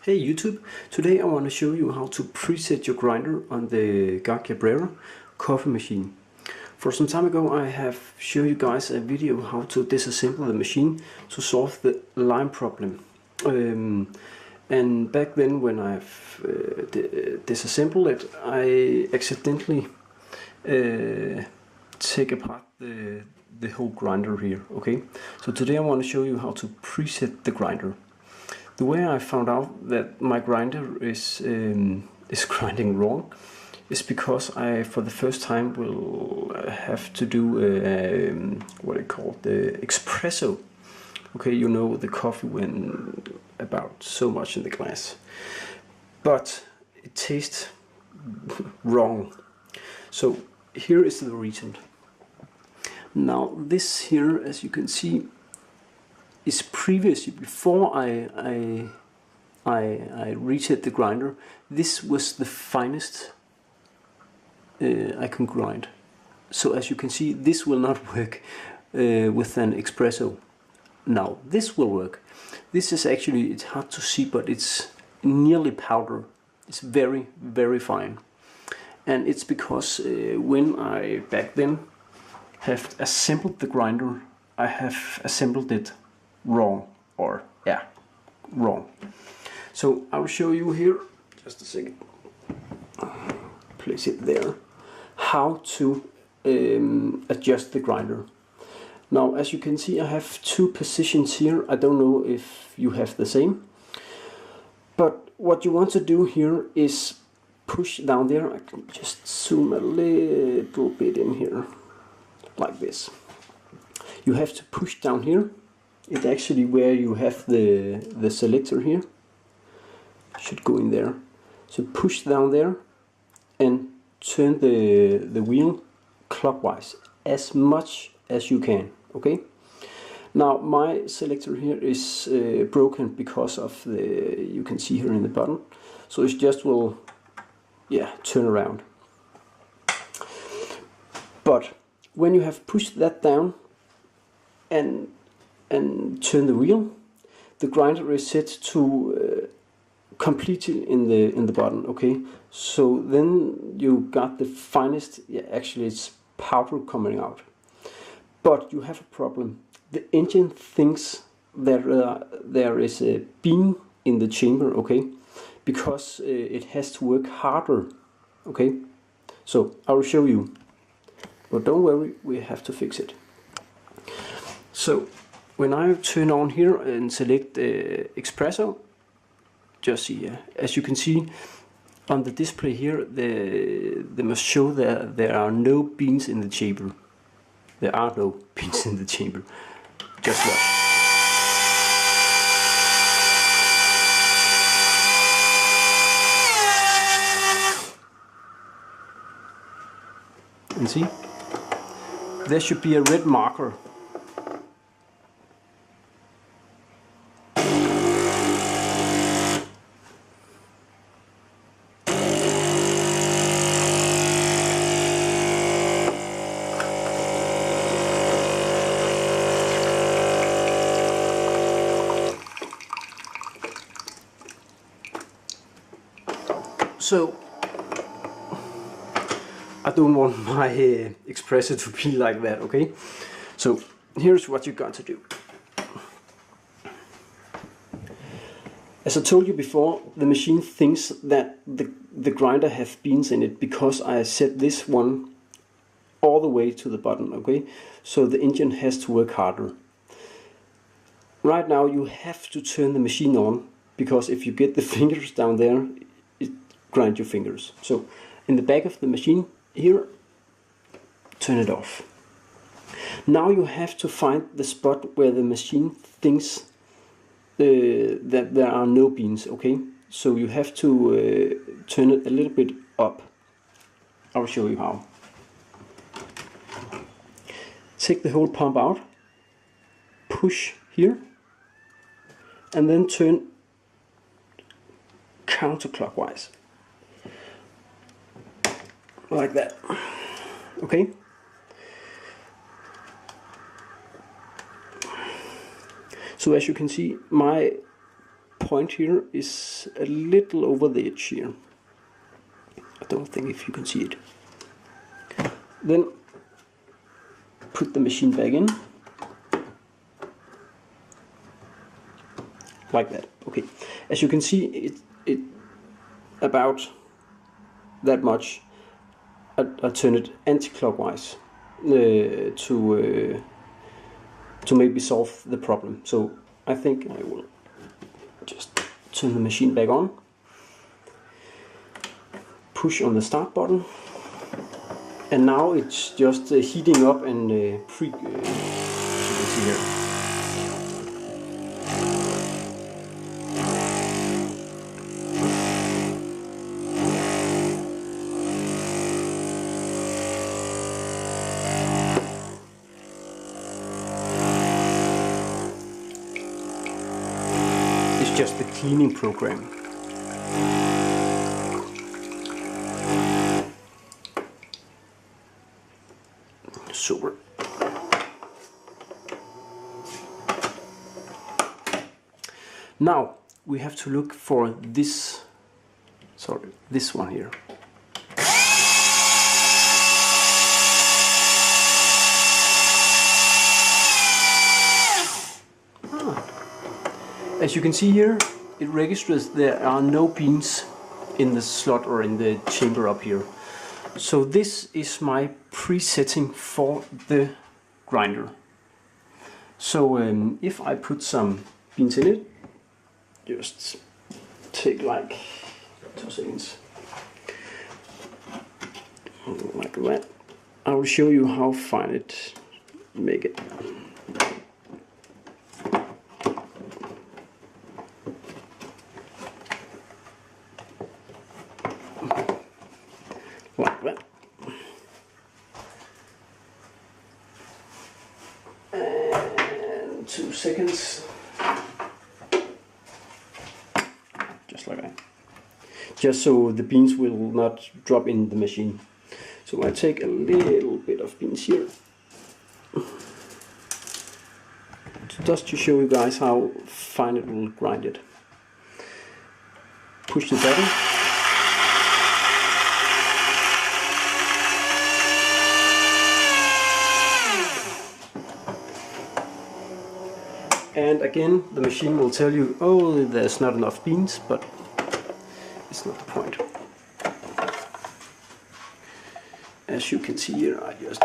Hey YouTube, today I want to show you how to preset your grinder on the Gaggia Brera coffee machine. For some time ago I have shown you guys a video how to disassemble the machine to solve the lime problem. And back then when I've disassembled it, I accidentally take apart the whole grinder here. Okay, so today I want to show you how to preset the grinder. The way I found out that my grinder is grinding wrong is because I, for the first time, will have to do what I call the espresso. Okay, you know, the coffee when about so much in the glass, but it tastes wrong. So here is the reason. Now this here, as you can see, is previously, before I reset the grinder, this was the finest I can grind. So as you can see, this will not work with an espresso. Now this will work. This is actually, it's hard to see, but it's nearly powder. It's very, very fine. And it's because when I back then have assembled the grinder, I have assembled it wrong, or wrong. So I'll show you here, just a second, place it there, how to adjust the grinder. Now as you can see, I have two positions here. I don't know if you have the same, but what you want to do here is push down there. I can just zoom a little bit in here like this. You have to push down here. It's actually where you have the selector here. Should go in there. So push down there and turn the wheel clockwise as much as you can. Okay. Now my selector here is broken because of the, you can see here in the button. So it just will, turn around. But when you have pushed that down and turn the wheel, the grinder is set to completely in the bottom. Okay, so then you got the finest, actually it's powder coming out, but you have a problem. The engine thinks that there is a bean in the chamber, okay, because it has to work harder. Okay, so I will show you, but don't worry, we have to fix it. So when I turn on here and select espresso, just see, as you can see on the display here, they must show that there are no beans in the chamber. There are no beans in the chamber. Just watch. And see, there should be a red marker. So I don't want my espresso to be like that, okay? So here's what you got to do. As I told you before, the machine thinks that the grinder has beans in it because I set this one all the way to the bottom, okay? So the engine has to work harder. Right now you have to turn the machine on, because if you get the fingers down there, it grinds your fingers. So in the back of the machine here, turn it off. Now you have to find the spot where the machine thinks that there are no beans, okay? So you have to turn it a little bit up. I'll show you how. Take the whole pump out, push here, and then turn counterclockwise. Like that. Okay? So as you can see, my point here is a little over the edge here. I don't think if you can see it. Then put the machine back in. Like that. Okay. As you can see, it about that much. I turn it anti-clockwise to maybe solve the problem. So I think I will just turn the machine back on. Push on the start button, and now it's just heating up and you can see here. It's just the cleaning program. Super. Now we have to look for this one here. As you can see here, it registers there are no beans in the slot or in the chamber up here. So this is my presetting for the grinder. So if I put some beans in it, just take like 2 seconds, like that. I will show you how fine it make it. Like that. And 2 seconds. Just like that. Just so the beans will not drop in the machine. So I take a little bit of beans here. Just to show you guys how fine it will grind it. Push the button. And again, the machine will tell you, oh, there's not enough beans, but it's not the point. As you can see here, I just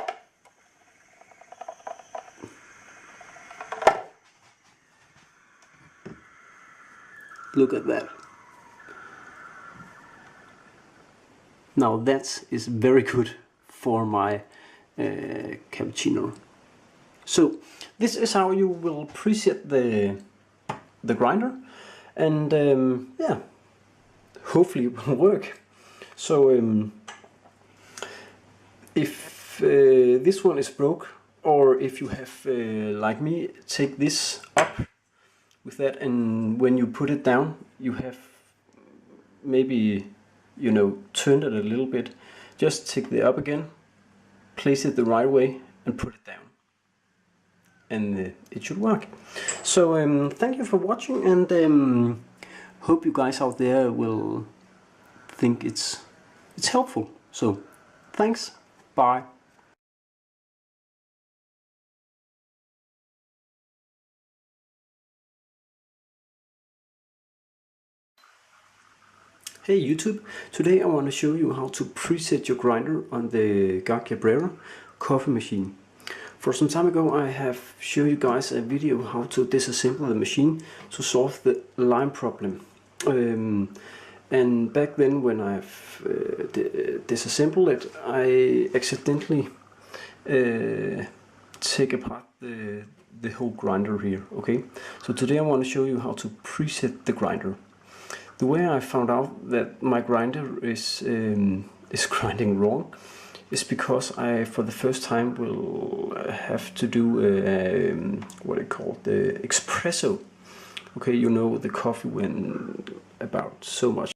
look at that. Now that is very good for my cappuccino. So this is how you will preset the grinder, and yeah, hopefully it will work. So if this one is broke, or if you have like me, take this up with that, and when you put it down, you have maybe, you know, turned it a little bit. Just take it up again, place it the right way, and put it down. And it should work. So thank you for watching, and hope you guys out there will think it's helpful. So thanks, bye. Hey YouTube, today I want to show you how to preset your grinder on the Gaggia Brera coffee machine. For some time ago I have shown you guys a video how to disassemble the machine to solve the line problem. And back then, when I've disassembled it, I accidentally take apart the whole grinder here. Okay, so today I want to show you how to preset the grinder. The way I found out that my grinder is grinding wrong is because I, for the first time, will have to do what I call the espresso. Okay, you know, the coffee when about so much